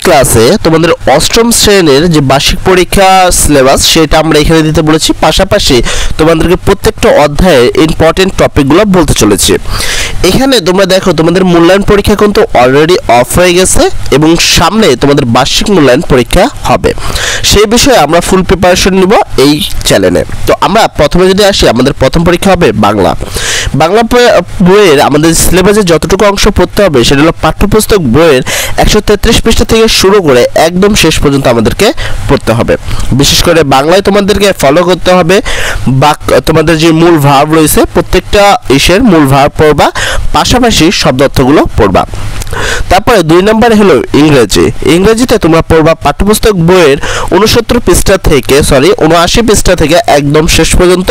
ক্লাসে তোমাদের অষ্টম শ্রেণীর যে বার্ষিক পরীক্ষা সিলেবাস সেটা আমরা এখানে দিতে বলেছি, পাশাপাশি তোমাদেরকে প্রত্যেকটা অধ্যায়ের ইম্পর্টেন্ট টপিকগুলো বলতে চলেছি। এখানে তোমরা দেখো তোমাদের মূল্যায়ন পরীক্ষা কিন্তু অলরেডি অফ হয়ে গেছে এবং সামনে তোমাদের বার্ষিক মূল্যায়ন পরীক্ষা হবে, সেই বিষয়ে আমরা ফুল প্রিপারেশন নিব এই চ্যানেলে। তো আমরা প্রথমে যদি আসি, আমাদের প্রথম পরীক্ষা হবে বাংলা বইয়ের আমাদের সিলেবাসে যতটুকু অংশ পড়তে হবে সেটা হলো পাঠ্যপুস্তক বইয়ের 133 পৃষ্ঠা থেকে শুরু করে একদম শেষ পর্যন্ত আমাদেরকে পড়তে হবে। বিশেষ করে বাংলায় তোমাদেরকে ফলো করতে হবে, তোমাদের যে মূল ভার্ব রয়েছে প্রত্যেকটা ইসের মূল ভার্ব পড়বা, পাশাপাশি শব্দ অর্থগুলো পড়বা। তারপরে 2 নম্বরে হলো ইংরেজিতে তোমরা পড়বা পাঠ্যপুস্তক বইয়ের 79 পৃষ্ঠা থেকে একদম শেষ পর্যন্ত।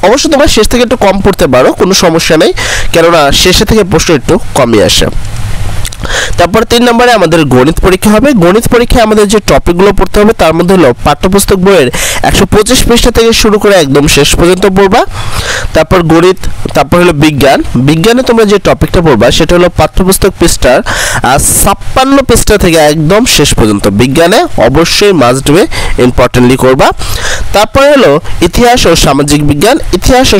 অবশ্য তোমরা শেষ থেকে একটু কম পড়তে পারো, কোনো সমস্যা নেই, কেননা শেষে থেকে প্রশ্ন একটু কমই আসে। তারপর 3 নম্বরে আমাদের গণিত পরীক্ষা হবে। গণিত পরীক্ষায় আমাদের যে টপিকগুলো পড়তে হবে তার মধ্যে হলো পাঠ্যপুস্তক বইয়ের 125 পৃষ্ঠা থেকে শুরু করে একদম শেষ পর্যন্ত পড়বা। তারপর গণিত, তারপর হলো বিজ্ঞানে তোমরা যে টপিকটা পড়বা সেটা হলো পাঠ্যপুস্তক পৃষ্ঠার 56 পৃষ্ঠা থেকে একদম শেষ পর্যন্ত। বিজ্ঞানে অবশ্যই মাস্ট বি ইম্পর্টেন্টলি করবা। তারপর হলো ইতিহাস ও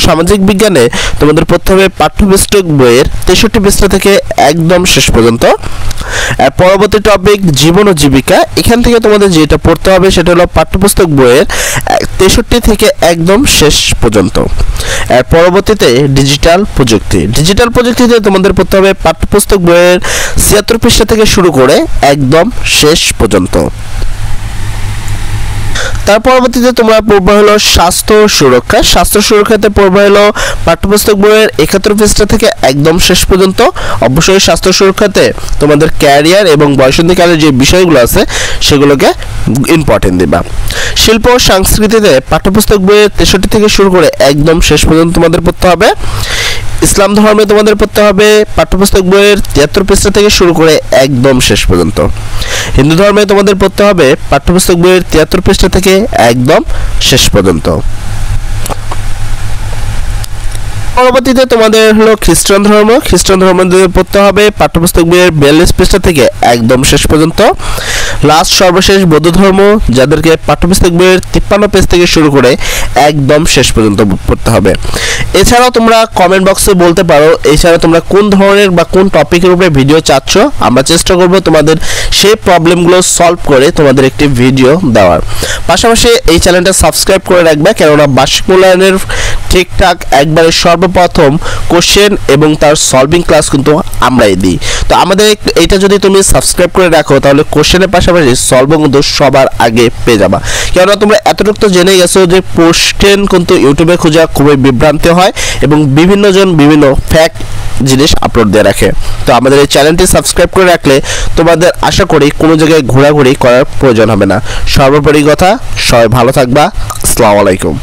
সামাজিক বিজ্ঞানে তোমাদের পড়তে হবে পাঠ্যপুস্তক বইয়ের 63 পৃষ্ঠা থেকে একদম শেষ পর্যন্ত। আর পরবর্তী টপিক জীবন ও জীবিকা, এখান থেকে তোমাদের যেটা পড়তে হবে সেটা হলো পাঠ্যপুস্তক বইয়ের 63 থেকে একদম শেষ পর্যন্ত। আর পরবর্তীতে ডিজিটাল প্রযুক্তিতে তোমাদের পড়তে হবে পাঠ্যপুস্তক বইয়ের 76 পৃষ্ঠা থেকে শুরু করে একদম শেষ পর্যন্ত। তার পরবর্তীতে তোমরা পড়বা হলো স্বাস্থ্য সুরক্ষাতে পড়বা হলো পাঠ্যপুস্তক বইয়ের 71 পৃষ্ঠা থেকে একদম শেষ পর্যন্ত। অবশ্যই স্বাস্থ্য সুরক্ষাতে তোমাদের ক্যারিয়ার এবং বয়সন্ধিকালের যে বিষয়গুলো আছে সেগুলোকে ইম্পর্টেন্ট দিবা। শিল্প ও সংস্কৃতিতে পাঠ্যপুস্তক বইয়ের 63 থেকে শুরু করে একদম শেষ পর্যন্ত তোমাদের পড়তে হবে। ইসলাম ধর্মে তোমাদের পড়তে হবে পাঠ্যপুস্তক বইয়ের 73 পৃষ্ঠা থেকে শুরু করে একদম শেষ পর্যন্ত। হিন্দু ধর্মে তোমাদের পড়তে হবে পাঠ্যপুস্তক বইয়ের 73 পৃষ্ঠা থেকে একদম শেষ পর্যন্ত। পরবর্তীতে তোমাদের হলো খ্রিস্টান ধর্ম পড়তে হবে পাঠ্যপুস্তক বইয়ের 42 পৃষ্ঠা থেকে একদম শেষ পর্যন্ত। সর্বশেষ বৌদ্ধ ধর্ম, যাদেরকে পাঠ্যপুস্তক বইয়ের 53 পেজ থেকে শুরু করে একদম শেষ পর্যন্ত পড়তে হবে। এছাড়াও তোমরা কমেন্ট বক্সে বলতে পারো এছাড়া তোমরা কোন ধরনের বা কোন টপিকের উপরে ভিডিও চাচ্ছ, আমরা চেষ্টা করব তোমাদের সেই প্রবলেমগুলো সলভ করে তোমাদের একটি ভিডিও দেওয়ার। পাশাপাশি এই চ্যানেলটা সাবস্ক্রাইব করে রাখবে, কেননা বার্ষিক মূল্যায়নের ঠিকঠাক একবারে সর্বপ্রথম কোশ্চেন এবং তার সলভিং ক্লাস কিন্তু আমরাই দিই। তো আমাদের এটা যদি তুমি সাবস্ক্রাইব করে রাখো তাহলে কোশ্চেনের পাশাপাশি সলভও কিন্তু সবার আগে পেয়ে যাবা। কেননা তোমরা এতটুকু তো জেনে গেছো যে কোশ্চেন কিন্তু ইউটিউবে খোঁজা খুবই বিভ্রান্তি হয় এবং বিভিন্ন ফ্যাক জিনিস আপলোড দিয়ে রাখে। তো আমাদের এই চ্যানেলটি সাবস্ক্রাইব করে রাখলে তোমাদের আশা করি কোনো জায়গায় ঘোরাঘুরি করার প্রয়োজন হবে না। সর্বোপরি কথা, সবাই ভালো থাকবা। আসসালামু আলাইকুম।